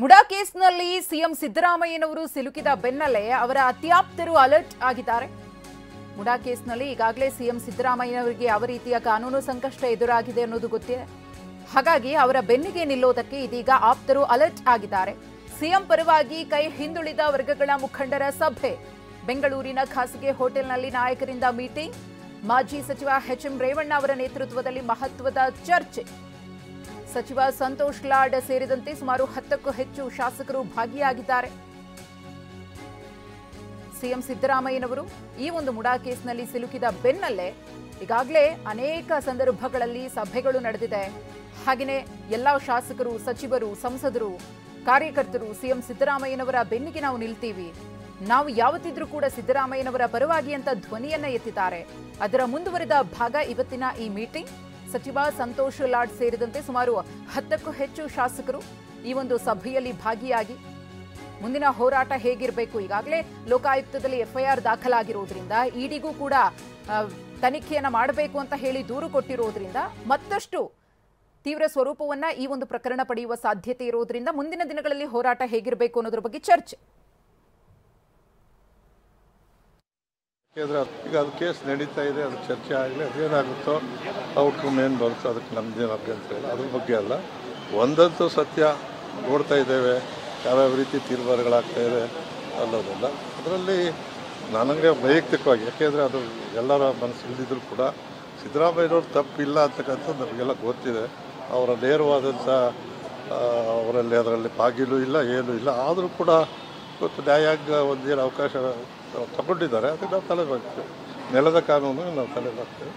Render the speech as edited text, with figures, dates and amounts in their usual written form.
ಮುಡಾ ಕೇಸ್ನಲ್ಲಿ ಸಿಎಂ ಸಿದ್ದರಾಮಯ್ಯನವರು ಸಿಲುಕಿದ ಬೆನ್ನಲ್ಲೇ ಅವರ ಅತ್ಯಾಪ್ತರು ಅಲರ್ಟ್ ಆಗಿದ್ದಾರೆ. ಮುಡಾ ಕೇಸ್ನಲ್ಲಿ ಈಗಾಗಲೇ ಸಿಎಂ ಸಿದ್ದರಾಮಯ್ಯನವರಿಗೆ ಯಾವ ರೀತಿಯ ಕಾನೂನು ಸಂಕಷ್ಟ ಎದುರಾಗಿದೆ ಅನ್ನೋದು ಗೊತ್ತಿದೆ. ಹಾಗಾಗಿ ಅವರ ಬೆನ್ನಿಗೆ ನಿಲ್ಲೋದಕ್ಕೆ ಇದೀಗ ಆಪ್ತರು ಅಲರ್ಟ್ ಆಗಿದ್ದಾರೆ. ಸಿಎಂ ಪರವಾಗಿ ಕೈ ಹಿಂದುಳಿದ ವರ್ಗಗಳ ಮುಖಂಡರ ಸಭೆ, ಬೆಂಗಳೂರಿನ ಖಾಸಗಿ ಹೋಟೆಲ್ನಲ್ಲಿ ನಾಯಕರಿಂದ ಮೀಟಿಂಗ್, ಮಾಜಿ ಸಚಿವ ಎಚ್.ಎಂ. ರೇವಣ್ಣ ಅವರ ನೇತೃತ್ವದಲ್ಲಿ ಮಹತ್ವದ ಚರ್ಚೆ. ಸಚಿವ ಸಂತೋಷ್ ಲಾಡ್ ಸೇರಿದಂತೆ ಸುಮಾರು 10ಕ್ಕೂ ಹೆಚ್ಚು ಶಾಸಕರು ಭಾಗಿಯಾಗಿದ್ದಾರೆ. ಸಿಎಂ ಸಿದ್ದರಾಮಯ್ಯನವರು ಈ ಒಂದು ಮುಡಾ ಕೇಸ್ನಲ್ಲಿ ಸಿಲುಕಿದ ಬೆನ್ನಲ್ಲೇ ಈಗಾಗಲೇ ಅನೇಕ ಸಂದರ್ಭಗಳಲ್ಲಿ ಸಭೆಗಳು ನಡೆದಿದೆ. ಹಾಗೆಯೇ ಎಲ್ಲ ಶಾಸಕರು, ಸಚಿವರು, ಸಂಸದರು, ಕಾರ್ಯಕರ್ತರು ಸಿಎಂ ಸಿದ್ದರಾಮಯ್ಯನವರ ಬೆನ್ನಿಗೆ ನಾವು ನಿಲ್ತೀವಿ, ನಾವು ಯಾವತ್ತಿದ್ರೂ ಕೂಡ ಸಿದ್ದರಾಮಯ್ಯನವರ ಪರವಾಗಿ ಅಂತ ಧ್ವನಿಯನ್ನ ಎತ್ತಿದ್ದಾರೆ. ಅದರ ಮುಂದುವರೆದ ಭಾಗ ಇವತ್ತಿನ ಈ ಮೀಟಿಂಗ್. ಸಚಿವ ಸಂತೋಷ್ ಲಾಡ್ ಸೇರಿದಂತೆ ಸುಮಾರು 10ಕ್ಕೂ ಹೆಚ್ಚು ಶಾಸಕರು ಈ ಒಂದು ಸಭೆಯಲ್ಲಿ ಭಾಗಿಯಾಗಿ ಮುಂದಿನ ಹೋರಾಟ ಹೇಗಿರಬೇಕು, ಈಗಾಗಲೇ ಲೋಕಾಯುಕ್ತದಲ್ಲಿ ಎಫ್ಐಆರ್ ದಾಖಲಾಗಿರೋದ್ರಿಂದ ಇಡಿಗೂ ಕೂಡ ತನಿಖೆಯನ್ನು ಮಾಡಬೇಕು ಅಂತ ಹೇಳಿ ದೂರು ಕೊಟ್ಟಿರೋದ್ರಿಂದ ಮತ್ತಷ್ಟು ತೀವ್ರ ಸ್ವರೂಪವನ್ನ ಈ ಒಂದು ಪ್ರಕರಣ ಪಡೆಯುವ ಸಾಧ್ಯತೆ ಇರೋದ್ರಿಂದ ಮುಂದಿನ ದಿನಗಳಲ್ಲಿ ಹೋರಾಟ ಹೇಗಿರಬೇಕು ಅನ್ನೋದ್ರ ಬಗ್ಗೆ ಚರ್ಚೆ. ಈಗ ಅದು ಕೇಸ್ ನಡೀತಾ ಇದೆ, ಅದು ಚರ್ಚೆ ಆಗಲಿ, ಅದೇನಾಗುತ್ತೋ ಔಟ್ಕಮ್ ಏನು ಬರುತ್ತೋ ಅದಕ್ಕೆ ನಮ್ಮದೇನು ಅಭ್ಯಂತರ ಇಲ್ಲ. ಅದ್ರ ಬಗ್ಗೆ ಅಲ್ಲ, ಒಂದಂತೂ ಸತ್ಯ ನೋಡ್ತಾ ಇದ್ದೇವೆ, ಯಾವ್ಯಾವ ರೀತಿ ತೀರ್ಮಾನಗಳಾಗ್ತಾ ಇದೆ ಅನ್ನೋದಲ್ಲ. ಅದರಲ್ಲಿ ನನಗೆ ವೈಯಕ್ತಿಕವಾಗಿ, ಯಾಕೆಂದರೆ ಅದು ಎಲ್ಲರ ಮನಸ್ಸಿಲ್ದಿದ್ರು ಕೂಡ ಸಿದ್ದರಾಮಯ್ಯನವ್ರು ತಪ್ಪಿಲ್ಲ ಅಂತಕ್ಕಂಥದ್ದು ನಮಗೆಲ್ಲ ಗೊತ್ತಿದೆ. ಅವರ ನೇರವಾದಂಥ ಅವರಲ್ಲಿ ಅದರಲ್ಲಿ ಬಾಗಿಲು ಇಲ್ಲ, ಏನೂ ಇಲ್ಲ. ಆದರೂ ಕೂಡ ಇವತ್ತು ನ್ಯಾಯಾಂಗ ಒಂದೇನು ಅವಕಾಶ ತಗೊಂಡಿದ್ದಾರೆ, ಅದಕ್ಕೆ ನಾವು ತಲೆಬಾಗ್ತೇವೆ. ನೆಲದ ಕಾನೂನು ನಾವು ತಲೆಬಾಗ್ತೇವೆ.